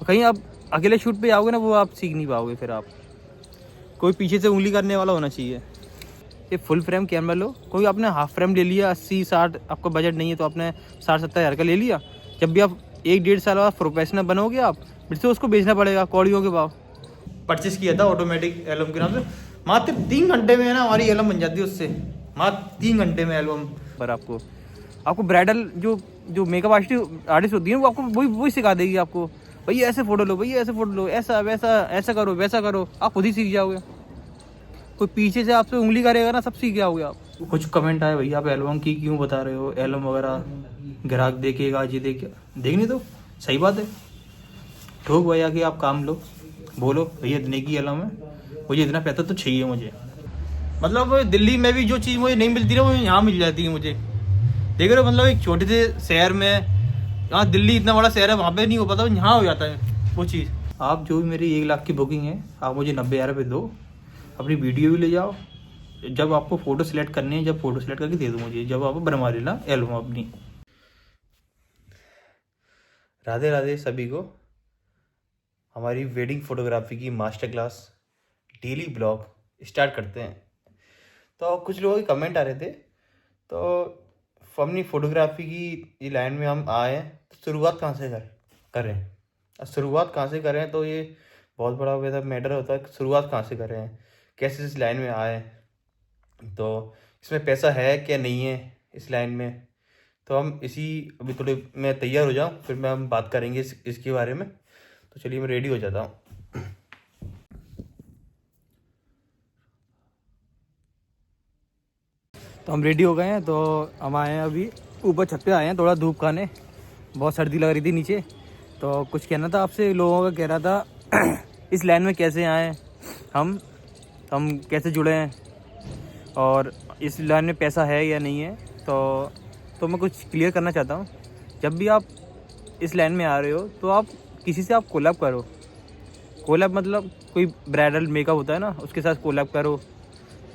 कहीं आप अकेले शूट पे आओगे ना, वो आप सीख नहीं पाओगे। फिर आप कोई पीछे से उंगली करने वाला होना चाहिए। ये फुल फ्रेम कैमरा लो, कोई आपने हाफ फ्रेम ले लिया 80-60, आपका बजट नहीं है तो आपने 60-70 हज़ार का ले लिया। जब भी आप 1-1.5 साल बाद प्रोफेशनल बनोगे आप, फिर से उसको बेचना पड़ेगा कौड़ियों के भाव। परचेस किया था ऑटोमेटिक एल्बम के नाम से, मात्र 3 घंटे में है ना हमारी एल्बम बन जाती है उससे, मात्र 3 घंटे में एल्बम पर। आपको ब्राइडल जो मेकअप आर्टिस्ट होती है वो आपको वही सिखा देगी आपको, भैया ऐसे फोटो लो, भैया ऐसे फोटो लो, ऐसा वैसा, ऐसा करो वैसा करो, आप खुद ही सीख जाओगे। कोई पीछे से आपसे उंगली करेगा ना, सब सीख जाओगे आप। कुछ कमेंट आए, भैया आप एल्बम की क्यों बता रहे हो, एल्बम वगैरह ग्राहक देखेगा, ये देखने तो सही बात है। ठोक भैया कि आप काम लो, बोलो भैया इतने की एल्बम है, मुझे इतना पैसा तो चाहिए मुझे। मतलब दिल्ली में भी जो चीज़ मुझे नहीं मिलती ना, वो यहाँ मिल जाती है मुझे। देख रहे हो, मतलब एक छोटे से शहर में, यहाँ दिल्ली इतना बड़ा शहर है, वहाँ पे नहीं हो पाता, यहाँ हो जाता है वो चीज़। आप जो भी मेरी 1 लाख की बुकिंग है, आप मुझे 90,000 रुपये दो, अपनी वीडियो भी ले जाओ, जब आपको फ़ोटो सेलेक्ट करनी है, जब फ़ोटो सेलेक्ट करके दे दो मुझे, जब आप बनवा लेना एल्बम अपनी। राधे राधे सभी को। हमारी वेडिंग फोटोग्राफी की master class daily blog start करते हैं। तो कुछ लोगों के कमेंट आ रहे थे, तो अपनी फ़ोटोग्राफी की ये लाइन में हम आए हैं, तो शुरुआत कहाँ से करें। अब शुरुआत कहाँ से करें तो ये बहुत बड़ा वैसा मैटर होता है, शुरुआत कहाँ से करें, कैसे इस लाइन में आए, तो इसमें पैसा है क्या नहीं है इस लाइन में। तो हम अभी थोड़े मैं तैयार हो जाऊँ, फिर हम बात करेंगे इसके बारे में। तो चलिए मैं रेडी हो जाता हूँ। तो हम रेडी हो गए हैं, तो हम आए हैं अभी ऊपर छत पे आए हैं, थोड़ा धूप खाने, बहुत सर्दी लग रही थी नीचे। तो कुछ कहना था आपसे, लोगों का कह रहा था इस लाइन में कैसे आए हम कैसे जुड़े हैं, और इस लाइन में पैसा है या नहीं है। तो मैं कुछ क्लियर करना चाहता हूँ। जब भी आप इस लाइन में आ रहे हो, तो आप किसी से आप कोलैब करो। कोलैब मतलब कोई ब्राइडल मेकअप होता है ना, उसके साथ कोलैब करो।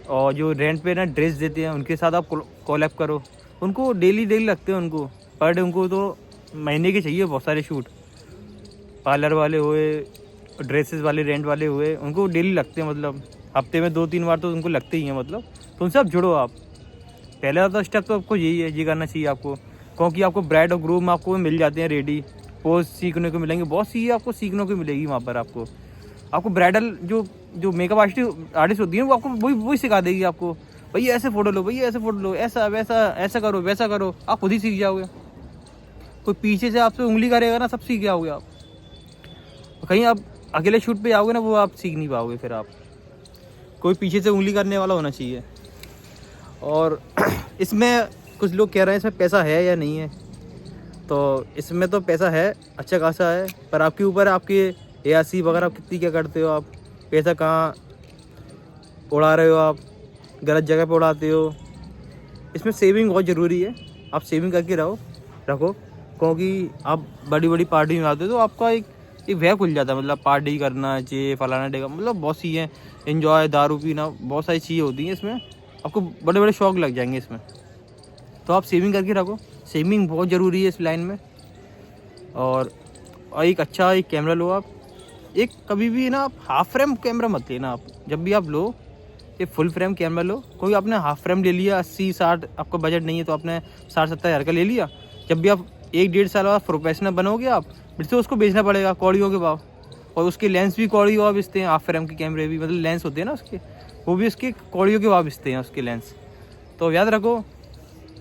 और जो रेंट पे ना ड्रेस देते हैं, उनके साथ आप कोलैब करो। उनको डेली लगते हैं, उनको पर डे, उनको तो महीने के चाहिए बहुत सारे शूट। पार्लर वाले हुए, ड्रेसेस वाले रेंट वाले हुए, उनको डेली लगते हैं, मतलब हफ्ते में 2-3 बार तो उनको लगते ही हैं। मतलब तो उनसे आप जुड़ो। आप पहले तो स्टेप तो आपको यही है, ये करना चाहिए आपको, क्योंकि आपको ब्राइड और ग्रूम आपको मिल जाते हैं रेडी, पोज सीखने को मिलेंगे, बहुत सी आपको सीखने को मिलेगी वहाँ पर। आपको ब्राइडल जो मेकअप आर्टिस्ट होती है वो आपको वही सिखा देगी आपको, भैया ऐसे फोटो लो, भैया ऐसे फोटो लो, ऐसा वैसा, ऐसा करो वैसा करो, आप खुद ही सीख जाओगे। कोई पीछे से आपसे उंगली करेगा ना, सब सीख जाओगे आप। कहीं आप अकेले शूट पे आओगे ना, वो आप सीख नहीं पाओगे। फिर आप कोई पीछे से उंगली करने वाला होना चाहिए। और इसमें कुछ लोग कह रहे हैं इसमें पैसा है या नहीं है, तो इसमें तो पैसा है, अच्छा खासा है, पर आपके ऊपर आपके ARC वगैरह कितनी क्या करते हो आप, पैसा कहाँ उड़ा रहे हो आप, गलत जगह पे उड़ाते हो। इसमें सेविंग बहुत ज़रूरी है, आप सेविंग करके रखो, क्योंकि आप बड़ी बड़ी पार्टी में आते हो तो आपका एक वह खुल जाता है, मतलब पार्टी करना चाहिए, फलाना डेगा, मतलब बहुत सी है, एंजॉय, दारू पीना, बहुत सारी चीज़ें होती हैं इसमें, आपको बड़े बड़े शौक लग जाएंगे इसमें। तो आप सेविंग करके रखो, सेविंग बहुत ज़रूरी है इस लाइन में। और एक अच्छा एक कैमरा लो आप। एक कभी भी ना आप हाफ फ्रेम कैमरा मत लेना। आप जब भी आप लो, ये फुल फ्रेम कैमरा लो। कोई आपने हाफ फ्रेम ले लिया 80-60, आपका बजट नहीं है तो आपने 60-70 हज़ार का ले लिया। जब भी आप 1-1.5 साल बाद प्रोफेशनल बनोगे आप, फिर से उसको बेचना पड़ेगा कौड़ियों के भाव। और उसके लेंस भी कौड़ियों भाव बेचते हैं, हाफ फ्रेम के कैमरे भी, मतलब लेंस होते हैं ना उसके, वो भी उसके कौड़ियों के भाव बेचते हैं उसके लेंस। तो याद रखो,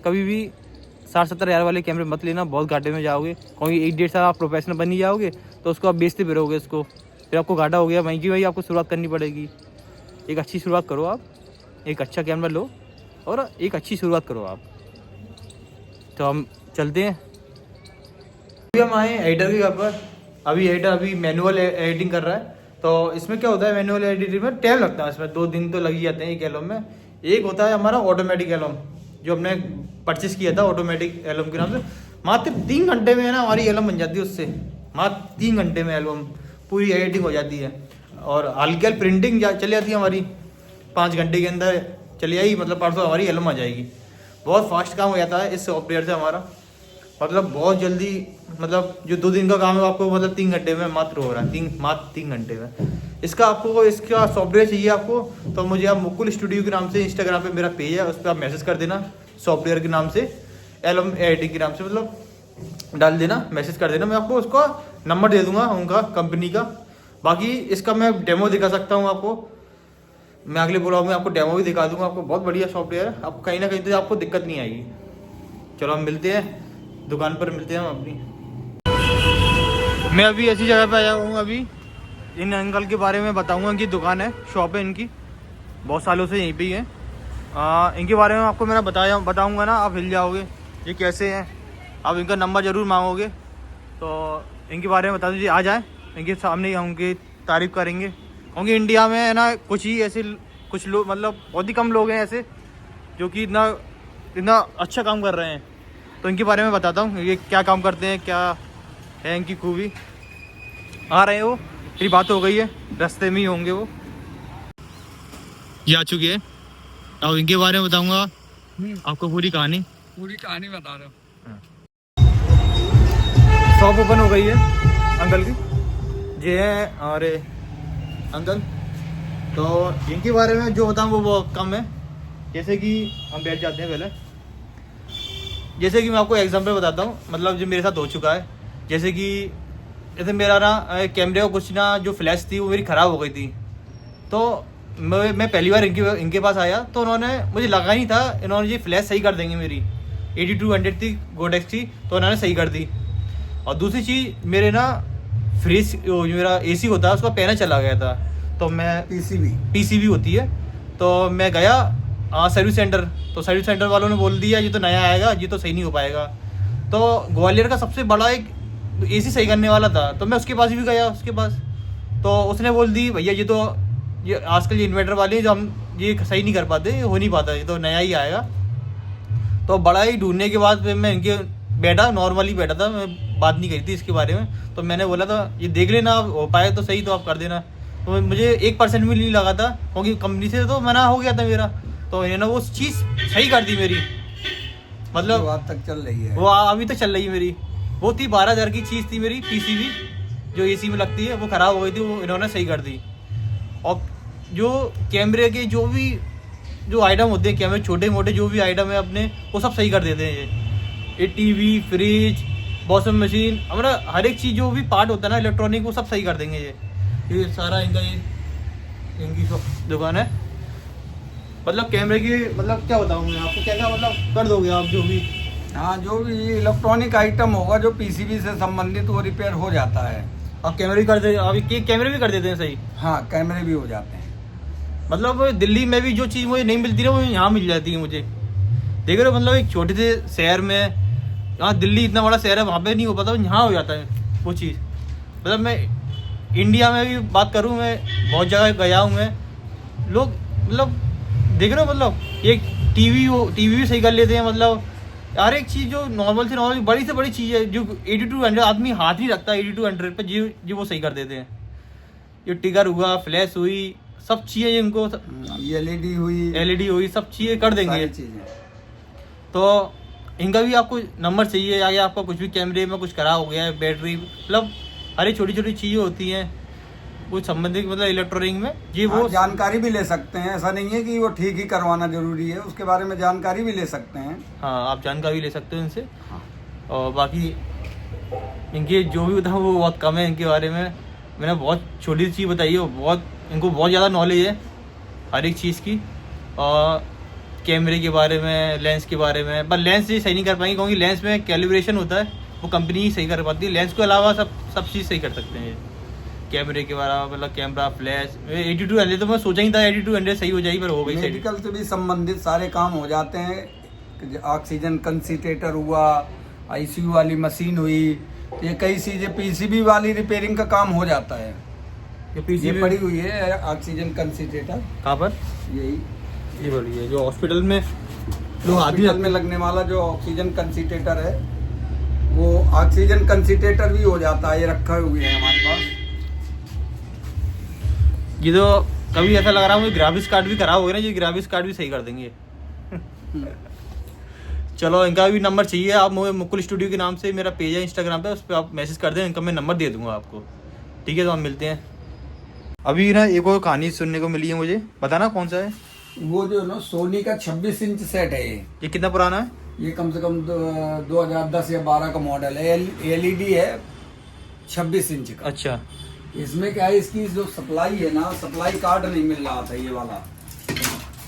कभी भी 60-70 हज़ार वाले कैमरे मत लेना, बहुत घाटे में जाओगे। क्योंकि 1-1.5 साल आप प्रोफेशनल बन ही जाओगे तो उसको आप बेचते फिरोगे उसको, फिर आपको घाटा हो गया, वहीं आपको शुरुआत करनी पड़ेगी। एक अच्छी शुरुआत करो आप, एक अच्छा कैमरा लो और एक अच्छी शुरुआत करो आप। तो हम चलते हैं। अभी हम आए एडिटर के घर पर। अभी एडिटर अभी मैनुअल एडिटिंग कर रहा है। तो इसमें क्या होता है, मैनुअल एडिटिंग में टाइम लगता है, इसमें 2 दिन तो लग ही जाते हैं एक एल्बम में। एक होता है हमारा ऑटोमेटिक एल्बम, जो हमने परचेस किया था ऑटोमेटिक एल्बम के नाम से, मात्र 3 घंटे में है ना हमारी एल्बम बन जाती है उससे, मात्र 3 घंटे में एल्बम पूरी एडिटिंग हो जाती है। और हल्की प्रिंटिंग चली जाती है हमारी, 5 घंटे के अंदर चली आई, मतलब परसों हमारी एल्बम आ जाएगी। बहुत फास्ट काम हो जाता है इस सॉफ्टवेयर से हमारा। मतलब बहुत जल्दी, मतलब जो 2 दिन का काम है आपको मतलब 3 घंटे में मात्र हो रहा है, मात्र 3 घंटे में। इसका सॉफ्टवेयर चाहिए आपको तो मुझे आप मुकुल स्टूडियो के नाम से इंस्टाग्राम पे मेरा पेज है, उस पर आप मैसेज कर देना, सॉफ्टवेयर के नाम से LMAIT के नाम से मतलब डाल देना, मैसेज कर देना, मैं आपको उसका नंबर दे दूंगा उनका कंपनी का। बाकी इसका मैं डेमो दिखा सकता हूँ आपको, मैं अगले ब्लॉग में आपको डेमो भी दिखा दूंगा। आपको बहुत बढ़िया सॉफ्टवेयर है, आपको कहीं ना कहीं तो आपको दिक्कत नहीं आएगी। चलो हम मिलते हैं, दुकान पर मिलते हैं हम अपनी। मैं अभी ऐसी जगह पे आया हूँ, अभी इन अंकल के बारे में बताऊंगा। इनकी दुकान है, शॉप है इनकी, बहुत सालों से यहीं पे ही है। इनके बारे में आपको मैं बताऊंगा ना, आप हिल जाओगे ये कैसे हैं। आप इनका नंबर ज़रूर मांगोगे तो इनके बारे में बता दीजिए, आ जाए इनके सामने ही उनकी तारीफ़ करेंगे। क्योंकि इंडिया में है ना कुछ ही ऐसे कुछ लोग, मतलब बहुत ही कम लोग हैं ऐसे जो कि इतना अच्छा काम कर रहे हैं। तो इनके बारे में बताता हूँ, ये क्या काम करते हैं, क्या है इनकी खूबी। आ रहे हैं वो, मेरी बात हो गई है, रास्ते में ही होंगे वो, ये आ चुके हैं। अब इनके बारे में बताऊंगा आपको पूरी कहानी बता रहा हूँ। शॉप ओपन हो गई है अंकल की, ये है और अंकल। तो इनके बारे में जो बताऊँ वो बहुत कम है। जैसे कि हम बैठ जाते हैं पहले, जैसे कि मैं आपको एग्जाम्पल बताता हूँ, मतलब जो मेरे साथ हो चुका है। जैसे मेरा ना कैमरे का कुछ ना जो फ्लैश थी वो मेरी ख़राब हो गई थी। तो मैं पहली बार इनके पास आया तो उन्होंने, मुझे लगा ही नहीं था इन्होंने ये फ्लैश सही कर देंगे। मेरी 8200 थी गोडेक्स की, तो उन्होंने सही कर दी। और दूसरी चीज़, मेरे ना फ्रिज जो मेरा AC होता है उसका पैनल चला गया था, तो मैं PCB होती है, तो मैं गया सर्विस सेंटर। तो सर्विस सेंटर वालों ने बोल दिया ये तो नया आएगा, ये तो सही नहीं हो पाएगा। तो ग्वालियर का सबसे बड़ा एक AC सही करने वाला था, तो मैं उसके पास भी गया, उसके पास। तो उसने बोल दी भैया ये आजकल ये इन्वर्टर वाले जो हम ये सही नहीं कर पाते, ये हो नहीं पाता, ये तो नया ही आएगा। तो बड़ा ही ढूंढने के बाद फिर मैं इनके बैठा, नॉर्मली बैठा था, मैं बात नहीं करी थी इसके बारे में। तो मैंने बोला था ये देख लेना, हो पाए तो सही, तो आप कर देना। तो मुझे 1% भी नहीं लगा था, क्योंकि कंपनी से तो मना हो गया था मेरा। तो इन्होंने वो चीज़ सही कर दी मेरी, मतलब अब तक चल रही है, वो अभी तक चल रही है मेरी। वो थी 12,000 की चीज़ थी मेरी PCB जो AC में लगती है, वो ख़राब हो गई थी, वो इन्होंने सही कर दी। और जो कैमरे के जो आइटम होते हैं, कैमरे छोटे मोटे जो भी आइटम है अपने, वो सब सही कर देते हैं। ये TV, फ्रिज, वॉशिंग मशीन, हमारा हर एक चीज़ जो भी पार्ट होता है ना इलेक्ट्रॉनिक, वो सब सही कर देंगे ये सारा इनकी दुकान है। मतलब कैमरे की, मतलब क्या बताऊँ मैं आपको, क्या मतलब कर दोगे आप जो भी। हाँ, जो भी इलेक्ट्रॉनिक आइटम होगा जो PCB से संबंधित, वो रिपेयर हो जाता है। आप कैमरे भी कर दे, अभी कैमरे भी कर देते हैं सही। हाँ, कैमरे भी हो जाते हैं। मतलब दिल्ली में भी जो चीज़ मुझे नहीं मिलती ना, वो यहाँ मिल जाती है मुझे। देख रहे हो, मतलब एक छोटे से शहर में, यहाँ दिल्ली इतना बड़ा शहर है, वहाँ पे नहीं हो पाता, यहाँ हो जाता है वो चीज़। मतलब मैं इंडिया में भी बात करूँ, मैं बहुत जगह गया हूँ मैं, लोग मतलब देख रहे हो, मतलब एक टीवी भी सही कर लेते हैं। मतलब हर एक चीज़ जो नॉर्मल से नॉर्मल, बड़ी से बड़ी चीज़ है, जो 8200 आदमी हाथ नहीं रखता 8200 पे, जो वो सही कर देते हैं। जो टिगर हुआ, फ्लैश हुई, सब चीज़ें इनको, LED हुई, सब चीज़ें कर देंगे। तो इनका भी आपको नंबर चाहिए, आगे आपका कुछ भी कैमरे में कुछ खराब हो गया है, बैटरी, मतलब हर एक छोटी छोटी चीज़ें होती हैं कुछ संबंधित, मतलब इलेक्ट्रॉनिक में ये वो जानकारी भी ले सकते हैं। ऐसा नहीं है कि वो ठीक ही करवाना जरूरी है, उसके बारे में जानकारी भी ले सकते हैं। हाँ, आप जानकारी ले सकते हो इनसे। हाँ। और बाकी इनके जो भी बताऊँ वो बहुत कम है इनके बारे में। मैंने बहुत छोटी सी चीज़ बताई है, इनको बहुत ज़्यादा नॉलेज है हर एक चीज़ की। और कैमरे के बारे में, लेंस के बारे में, पर लेंस ये सही नहीं कर पाएंगे, क्योंकि लेंस में कैलिब्रेशन होता है, वो कंपनी ही सही कर पाती है। लेंस के अलावा सब चीज़ सही कर सकते हैं। कैमरे के बारे में, मतलब कैमरा, फ्लैश, 8200 तो मैं सोचा ही था 8200 सही हो जाएगी, पर हो गई। मेडिकल से भी संबंधित सारे काम हो जाते हैं। ऑक्सीजन कंसंट्रेटर हुआ, ICU वाली मशीन हुई, ये कई चीज़ें PCB वाली रिपेयरिंग का काम हो जाता है। ये पड़ी हुई है ऑक्सीजन कंसंट्रेटर। कहाँ पर? ये बड़ी है जो हॉस्पिटल में हॉस्पिटल में लगने वाला जो ऑक्सीजन कंसंट्रेटर है, वो ऑक्सीजन कंसंट्रेटर भी हो जाता है। ये रखा हुए है हमारे पास। ये तो कभी ऐसा लग रहा है मुझे ग्राफिक्स कार्ड भी खराब हो गया ना, ये ग्राफिक्स कार्ड भी सही कर देंगे। चलो इनका भी नंबर चाहिए, आप मुझे मुकुल स्टूडियो के नाम से मेरा पेज है इंस्टाग्राम पे, उस पर आप मैसेज कर दें, इनका मैं नंबर दे दूँगा आपको। ठीक है, तो हम मिलते हैं। अभी ना एक और कहानी सुनने को मिली है मुझे, बताना कौन सा है? वो जो ना सोनी का 26 इंच सेट है ये कितना पुराना है? ये कम से कम 2010 या 12 का मॉडल है। एलईडी है 26 इंच का। अच्छा। इसमें क्या है, इसकी जो सप्लाई है ना, सप्लाई कार्ड नहीं मिल रहा था, ये वाला,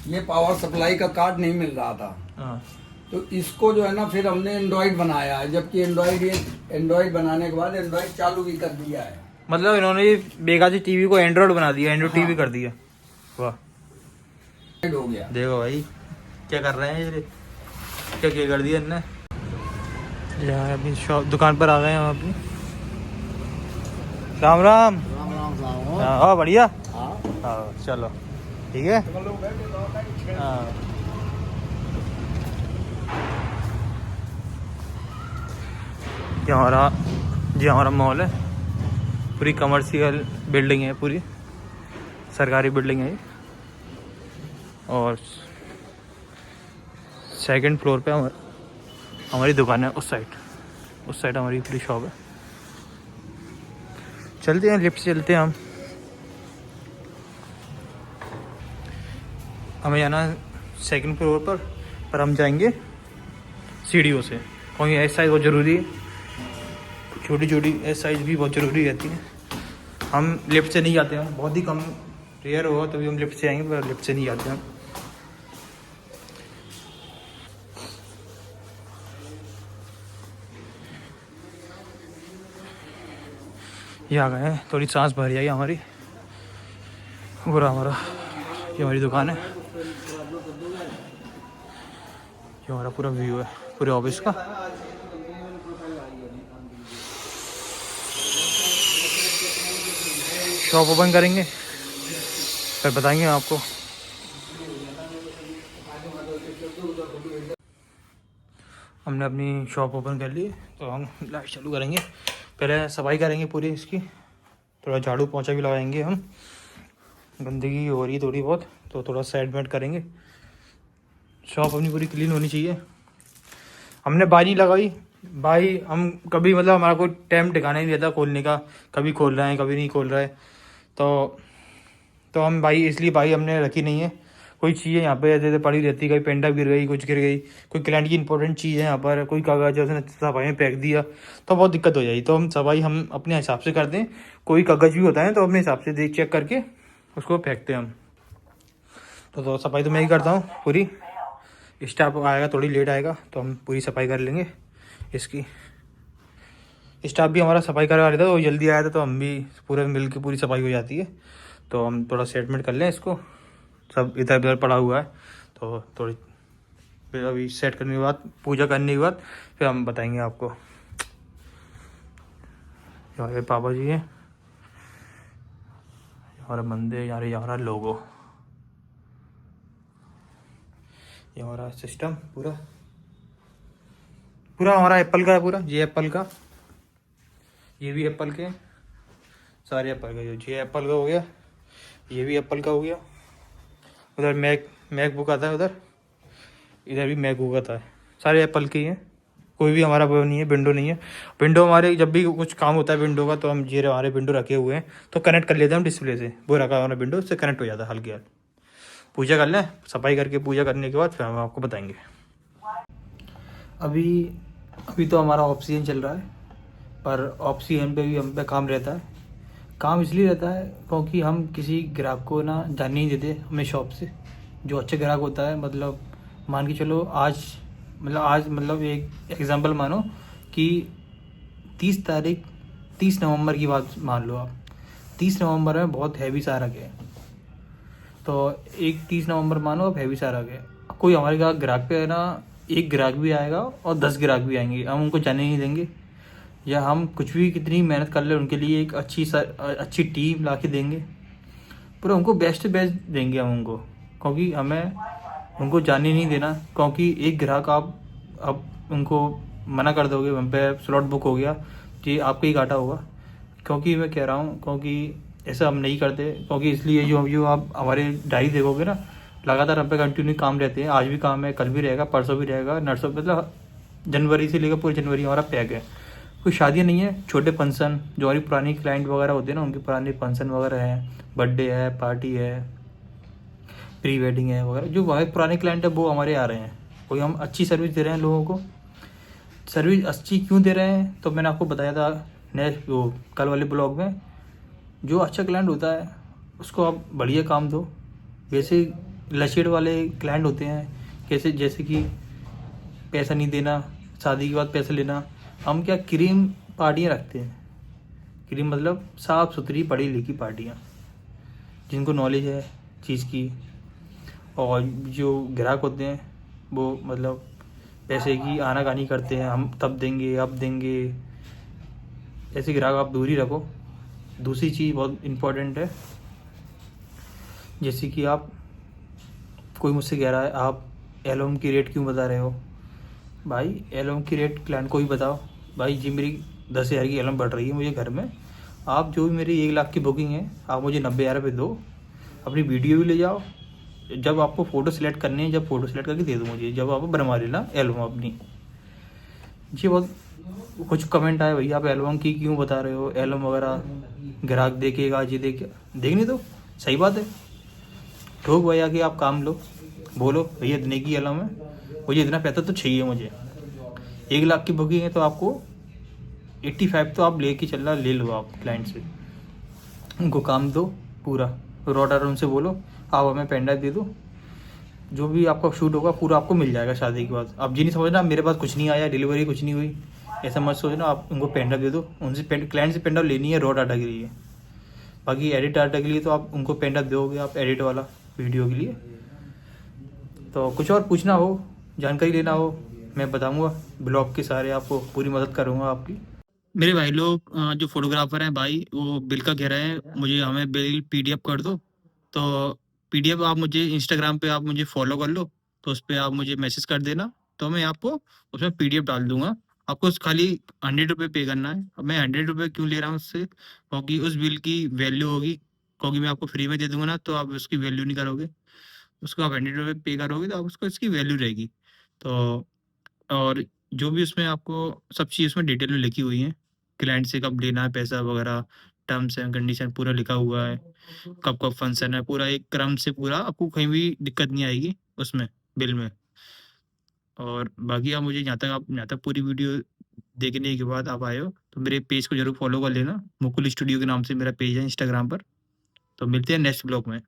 ये पावर सप्लाई का कार्ड नहीं मिल रहा था। हाँ। तो इसको जो है ना फिर हमने एंड्रॉइड बनाया है, जबकि एंड्रॉइड बनाने के बाद एंड्रॉइड चालू भी कर दिया है। मतलब इन्होंने ये बेगाजी टीवी को एंड्रॉइड बना दिया, एंड्रॉइड टीवी कर दिया। वाह, हो गया। देखो भाई क्या कर रहे हैं ये, क्या क्या कर दिया इनने। यहाँ अभी शॉप दुकान पर आ गए हैं हम अपनी। राम राम। हाँ बढ़िया। हाँ चलो ठीक है। हाँ ये हमारा मॉल है, पूरी कमर्शियल बिल्डिंग है, पूरी सरकारी बिल्डिंग है ये। और सेकंड फ्लोर पे हमारी दुकान है, उस साइड हमारी पूरी शॉप है। चलते हैं, लिफ्ट से चलते हैं हम। हमें जाना सेकंड फ्लोर पर हम जाएंगे सीढ़ियों से, क्योंकि एक्सरसाइज बहुत ज़रूरी है, छोटी छोटी एक्सरसाइज भी बहुत ज़रूरी रहती है। हम लिफ्ट से नहीं जाते हैं, बहुत ही कम रेयर होगा तभी हम लिफ्ट से आएंगे, पर लिफ्ट से नहीं जाते हम। ये आ गए हैं, थोड़ी सांस भर जाएगी हमारी। पूरा ये हमारी दुकान है, ये हमारा पूरा व्यू है पूरे ऑफिस का। शॉप ओपन करेंगे फिर बताएंगे आपको। हमने अपनी शॉप ओपन कर ली, तो हम लाइट चालू करेंगे। पहले सफाई करेंगे पूरी इसकी, थोड़ा झाड़ू पोंछा भी लगाएंगे हम, गंदगी हो रही है थोड़ी बहुत, तो थोड़ा साइड वेट करेंगे। शॉप अपनी पूरी क्लीन होनी चाहिए। हमने बाई नहीं लगाई, बाई हम कभी मतलब हमारा कोई टाइम ठिकाना नहीं रहता खोलने का, कभी खोल रहे हैं कभी नहीं खोल रहे, तो हम इसलिए बाई हमने रखी नहीं है। कोई चीज़ें यहाँ पे ऐसे पड़ी रहती है, कहीं पेंडा गिर गई, कुछ गिर गई, कोई क्लाइंट की इंपॉर्टेंट चीज़ है यहाँ पर, कोई कागज़ उसने सफाई में फेंक दिया तो बहुत दिक्कत हो जाएगी। तो हम सफाई हम अपने हिसाब से करते हैं, कोई कागज़ भी होता है तो अपने हिसाब से चेक करके उसको फेंकते हैं हम। तो सफाई तो मैं ही करता हूँ पूरी। स्टाफ आएगा थोड़ी लेट आएगा तो हम पूरी सफाई कर लेंगे इसकी। स्टाफ भी हमारा सफाई करवा रहा था, वो जल्दी आया था तो हम भी पूरे मिल के पूरी सफाई हो जाती है। तो हम थोड़ा सेटमेंट कर लें इसको, सब इधर उधर पड़ा हुआ है तो थोड़ी फिर अभी सेट करने के बाद, पूजा करने के बाद फिर हम बताएंगे आपको। हमारे पापा जी हैं, हमारा मंदिर, हमारा लोगो, ये हमारा सिस्टम पूरा हमारा एप्पल का है पूरा। ये एप्पल का, ये भी एप्पल के, सारे एप्पल का। ये एप्पल का हो गया, ये भी एप्पल का हो गया। उधर मैकबुक आता है, इधर भी मैकबुक आता है, सारे एप्पल के ही हैं। कोई भी हमारा वो नहीं है, विंडो नहीं है। विंडो हमारे जब भी कुछ काम होता है विंडो का, तो हम ये हमारे विंडो रखे हुए हैं तो कनेक्ट कर लेते हैं हम डिस्प्ले से, वो रखा हमारा विंडो से कनेक्ट हो जाता है हल्के हाथ। पूजा कर लें, सफाई करके पूजा करने के बाद फिर हम आपको बताएंगे। अभी तो हमारा ऑफ सीजन चल रहा है, पर ऑफ सीजन पे भी हम पे काम रहता है। काम इसलिए रहता है क्योंकि हम किसी ग्राहक को ना जाने नहीं देते हमें शॉप से। जो अच्छा ग्राहक होता है, मतलब मान के चलो आज एक एग्जांपल मानो कि 30 नवंबर की बात मान लो आप। 30 नवंबर में बहुत हैवी सा रख है, तो 30 नवंबर मानो आप हैवी सा रख है। कोई हमारे ग्राहक पे है ना, एक ग्राहक भी आएगा और 10 ग्राहक भी आएंगे, हम उनको जाने नहीं देंगे। या हम कुछ भी कितनी मेहनत कर ले उनके लिए एक अच्छी टीम ला के देंगे, पूरा उनको बेस्ट देंगे हम उनको, क्योंकि हमें उनको जाने नहीं देना। क्योंकि एक ग्राहक आप अब उनको मना कर दोगे, वहाँ पे स्लॉट बुक हो गया, कि आपका ही घाटा होगा। क्योंकि मैं कह रहा हूँ, क्योंकि ऐसा हम नहीं करते। क्योंकि इसलिए जो आप हमारे डायरी देखोगे ना, लगातार हम पे कंटिन्यू काम रहते हैं। आज भी काम है, कल भी रहेगा, परसों भी रहेगा, नरसों, मतलब जनवरी से लेकर पूरे जनवरी हमारा पैक है। कोई शादियाँ नहीं है, छोटे फंक्शन जो हमारी पुरानी क्लाइंट वगैरह होते हैं ना, उनके पुराने फंक्शन वगैरह हैं, बर्थडे है, पार्टी है, प्री वेडिंग है वगैरह, जो हमारे पुराने क्लाइंट है वो हमारे आ रहे हैं। कोई हम अच्छी सर्विस दे रहे हैं लोगों को। सर्विस अच्छी क्यों दे रहे हैं तो मैंने आपको बताया था नेक्स्ट वो कल वाले ब्लॉग में। जो अच्छा क्लाइंट होता है उसको आप बढ़िया काम दो। वैसे लचेड़ वाले क्लाइंट होते हैं, कैसे, जैसे कि पैसा नहीं देना, शादी के बाद पैसा लेना। हम क्या क्रीम पार्टियाँ रखते हैं। क्रीम मतलब साफ़ सुथरी पढ़ी लिखी पार्टियाँ, जिनको नॉलेज है चीज़ की। और जो ग्राहक होते हैं वो मतलब पैसे की आनाकानी करते हैं, हम तब देंगे अब देंगे, ऐसे ग्राहक आप दूर ही रखो। दूसरी चीज़ बहुत इम्पोर्टेंट है, जैसे कि आप, कोई मुझसे कह रहा है आप एल्बम की रेट क्यों बता रहे हो। भाई एल्बम की रेट क्लाइंट को ही बताओ। भाई जी मेरी 10,000 की एल्बम बढ़ रही है मुझे घर में, आप जो भी मेरी 1 लाख की बुकिंग है आप मुझे 90,000 रुपये दो। अपनी वीडियो भी ले जाओ, जब आपको फ़ोटो सेलेक्ट करनी है, जब फ़ोटो सेलेक्ट करके दे दो मुझे, जब आप बनवा लेना एल्बम अपनी। जी बहुत कुछ कमेंट आए, भैया आप एल्बम की क्यों बता रहे हो, एल्बम वगैरह ग्राहक देखेगा, जी देखने दो। सही बात है, ठोक भैया कि आप काम लो, बोलो भैया इतने की एल्बम है, मुझे इतना पैसा तो चाहिए। मुझे 1 लाख की बुकिंग है तो आपको 85 तो आप लेके चलना, ले लो आप क्लाइंट से, उनको काम दो पूरा। ऑर्डर उनसे बोलो आप हमें पेन ड्राइव दे दो, जो भी आपका शूट होगा पूरा आपको मिल जाएगा शादी के बाद। आप ये नहीं समझना मेरे पास कुछ नहीं आया, डिलीवरी कुछ नहीं हुई, ऐसा मत सोचना। आप उनको पेन ड्राइव दे दो, उनसे क्लाइंट से पेन ड्राइव लेनी है रॉ डाटा के लिए। बाकी एडिट डाटा के लिए तो आप उनको पेन ड्राइव दोगे आप एडिट वाला वीडियो के लिए। तो कुछ और पूछना हो, जानकारी लेना हो, मैं बताऊंगा, ब्लॉग के सारे आपको पूरी मदद करूंगा आपकी। मेरे भाई लोग जो फोटोग्राफर हैं भाई, वो बिल का कह रहे हैं मुझे, हमें बिल पीडीएफ कर दो। तो पीडीएफ आप मुझे इंस्टाग्राम पे आप मुझे फॉलो कर लो, तो उस पर आप मुझे मैसेज कर देना, तो मैं आपको उसमें पीडीएफ डाल दूंगा। आपको खाली 100 रुपये पे करना है। अब मैं 100 रुपये क्यों ले रहा हूँ उससे, क्योंकि उस बिल की वैल्यू होगी, क्योंकि मैं आपको फ्री में दे दूंगा ना, तो आप उसकी वैल्यू नहीं करोगे। उसको आप 100 रुपये पे करोगे तो आप उसको इसकी वैल्यू रहेगी। तो और जो भी उसमें आपको सब चीज़ उसमें डिटेल में लिखी हुई है, क्लाइंट से कब लेना है पैसा वगैरह, टर्म्स एंड कंडीशन पूरा लिखा हुआ है, कब कब फंक्शन है, पूरा एक क्रम से पूरा, आपको कहीं भी दिक्कत नहीं आएगी उसमें बिल में। और बाकी आप मुझे यहाँ तक पूरी वीडियो देखने के बाद आप आए हो तो मेरे पेज को जरूर फॉलो कर लेना। मुकुल स्टूडियो के नाम से मेरा पेज है इंस्टाग्राम पर। तो मिलते हैं नेक्स्ट ब्लॉग में।